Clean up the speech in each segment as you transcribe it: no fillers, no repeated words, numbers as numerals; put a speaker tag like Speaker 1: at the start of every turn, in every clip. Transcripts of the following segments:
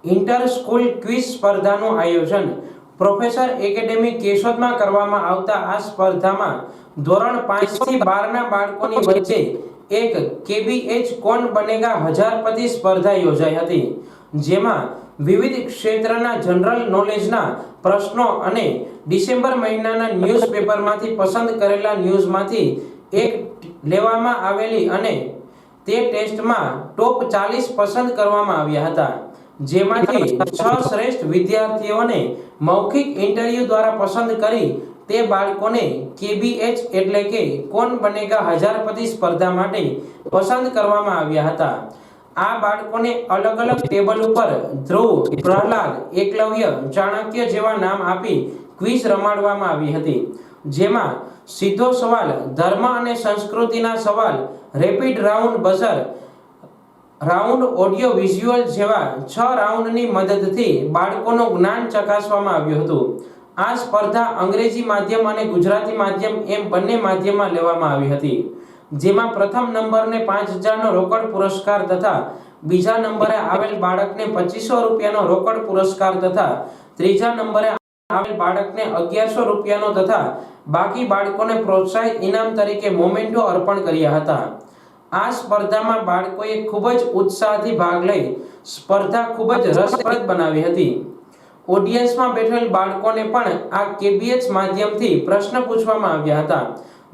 Speaker 1: Inter school quiz સ્પર્ધાનું આયોજન professor academy કેશોદમાં કરવામાં આવતા આ સ્પર્ધામાં ધોરણ 5 થી 12ના બાળકોની વચ્ચે એક કેબીએચ કોણ બનેગા હજારપતિ સ્પર્ધા યોજાઈ હતી, જેમાં વિવિધ ક્ષેત્રના જનરલ નોલેજના પ્રશ્નો અને ડિસેમ્બર મહિનાના ન્યૂઝપેપરમાંથી પસંદ કરેલા ન્યૂઝમાંથી એક લેવામાં આવેલી અને તે ટેસ્ટમાં ટોપ 40 પસંદ કરવામાં આવ્યા હતા, જેમાંથી 6 શ્રેષ્ઠ વિદ્યાર્થીઓને મૌખિક ઇન્ટરવ્યુ દ્વારા પસંદ કરી તે બાળકોને કેબીએચ એટલે કે કોણ બનેગા હજારપતિ સ્પર્ધા માટે પસંદ કરવામાં આવ્યા હતા। આ બાળકોને અલગ અલગ ટેબલ ઉપર ધ્રુવ, પ્રહલાદ, એકલવ્ય, ચાણક્ય જેવા નામ આપી ક્વિઝ રમાડવામાં આવી હતી, જેમાં સીધો સવાલ, ધર્મ અને સંસ્કૃતિના સવાલ, rapid round, buzzer round, audio visual જેવા 6 રાઉન્ડની મદદથી બાળકોનું જ્ઞાન ચકાસવામાં આવ્યું હતું। આ સ્પર્ધા અંગ્રેજી માધ્યમ અને ગુજરાતી માધ્યમ એમ બંને માધ્યમમાં લેવામાં આવી હતી, જેમાં પ્રથમ નંબરને 5000નો રોકડ પુરસ્કાર તથા બીજા નંબરે આવેલ બાળકને 2500 રૂપિયાનો રોકડ પુરસ્કાર તથા ત્રીજા નંબરે આવેલ બાળકને 1100 રૂપિયાનો તથા બાકી બાળકોને પ્રોત્સાહિત ઇનામ તરીકે મોમેન્ટો અર્પણ કર્યા હતા। આ સ્પર્ધામાં બાળકોએ ખૂબ જ ઉત્સાહથી ભાગ લઈ સ્પર્ધા ખૂબ જ રસપ્રદ બનાવી હતી। ઓડિયન્સમાં બેઠેલ બાળકોને પણ આ કેબીએચ માધ્યમથી પ્રશ્ન પૂછવામાં આવ્યા હતા,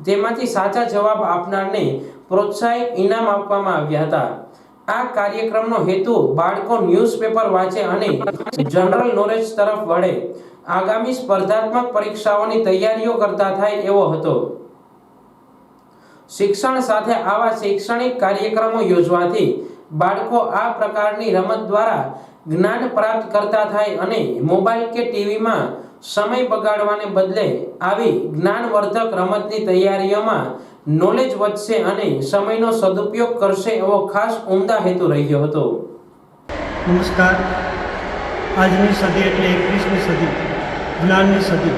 Speaker 1: તેમાંથી સાચા જવાબ આપનારને પ્રોત્સાહિત ઇનામ આપવામાં આવ્યા હતા। આ કાર્યક્રમનો હેતુ બાળકો ન્યૂઝપેપર વાંચે અને જનરલ નોલેજ તરફ વળે, આગામી સ્પર્ધાત્મક પરીક્ષાઓની તૈયારીઓ કરતા થાય એવો હતો। શિક્ષણ સાથે આવા શૈક્ષણિક કાર્યક્રમો યોજવાથી બાળકો આ પ્રકારની રમત દ્વારા જ્ઞાન પ્રાપ્ત કરતા થાય અને મોબાઈલ કે ટીવીમાં સમય બગાડવાને બદલે આવી જ્ઞાનવર્ધક રમતની તૈયારીઓમાં નોલેજ વધશે અને સમયનો સદુપયોગ કરશે એવો ખાસ ઉમદા હેતુ રહ્યો હતો।
Speaker 2: નમસ્કાર। આજની સદી એટલે 21મી સદી, જ્ઞાનની સદી,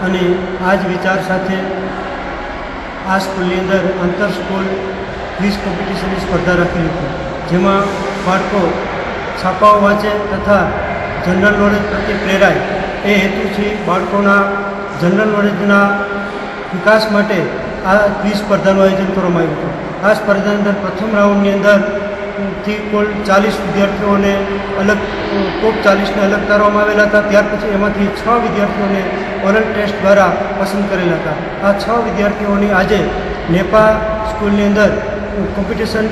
Speaker 2: અને આ જ વિચાર સાથે આ સ્કૂલની અંદર આંતર સ્કૂલ ક્વિઝ કોમ્પિટિશનની સ્પર્ધા રાખેલી હતી, જેમાં બાળકો છાપાઓ વાંચે તથા જનરલ નોલેજ પ્રત્યે પ્રેરાય એ હેતુથી બાળકોના જનરલ નોલેજના વિકાસ માટે આ ક્વિઝ સ્પર્ધાનું આયોજન કરવામાં આવ્યું હતું। આ સ્પર્ધાની અંદર પ્રથમ રાઉન્ડની અંદરથી કુલ 40 વિદ્યાર્થીઓને અલગ ટોપ 40ને અલગ કરવામાં આવેલા હતા। ત્યાર પછી એમાંથી 6 વિદ્યાર્થીઓને ઓરલ ટેસ્ટ દ્વારા પસંદ કરેલા હતા। આ 6 વિદ્યાર્થીઓની આજે નેપા સ્કૂલની અંદર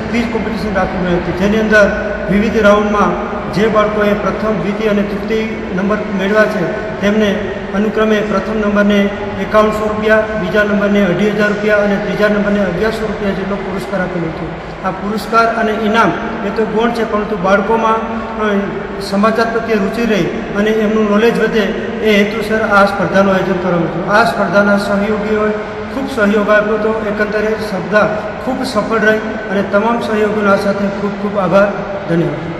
Speaker 2: ક્વિઝ કોમ્પિટિશન રાખવામાં હતી, જેની અંદર વિવિધ રાઉન્ડમાં જે બાળકોએ પ્રથમ, દ્વિતીય અને તૃતીય નંબર મેળવ્યા છે તેમને અનુક્રમે પ્રથમ નંબરને 5100 રૂપિયા, બીજા નંબરને 2500 રૂપિયા અને ત્રીજા નંબરને 1100 રૂપિયા જેટલો પુરસ્કાર આપેલો હતો। આ પુરસ્કાર અને ઇનામ એ તો ગૌણ છે, પરંતુ બાળકોમાં સમાચાર પ્રત્યે રુચિ રહી અને એમનું નોલેજ વધે એ હેતુસર આ સ્પર્ધાનું આયોજન કરવામાં હતું। આ સ્પર્ધાના સહયોગીઓએ ખૂબ સહયોગ આપ્યો હતો। એકંદરે સ્પર્ધા ખૂબ સફળ રહી અને તમામ સહયોગીઓના સાથે ખૂબ ખૂબ આભાર, ધન્યવાદ।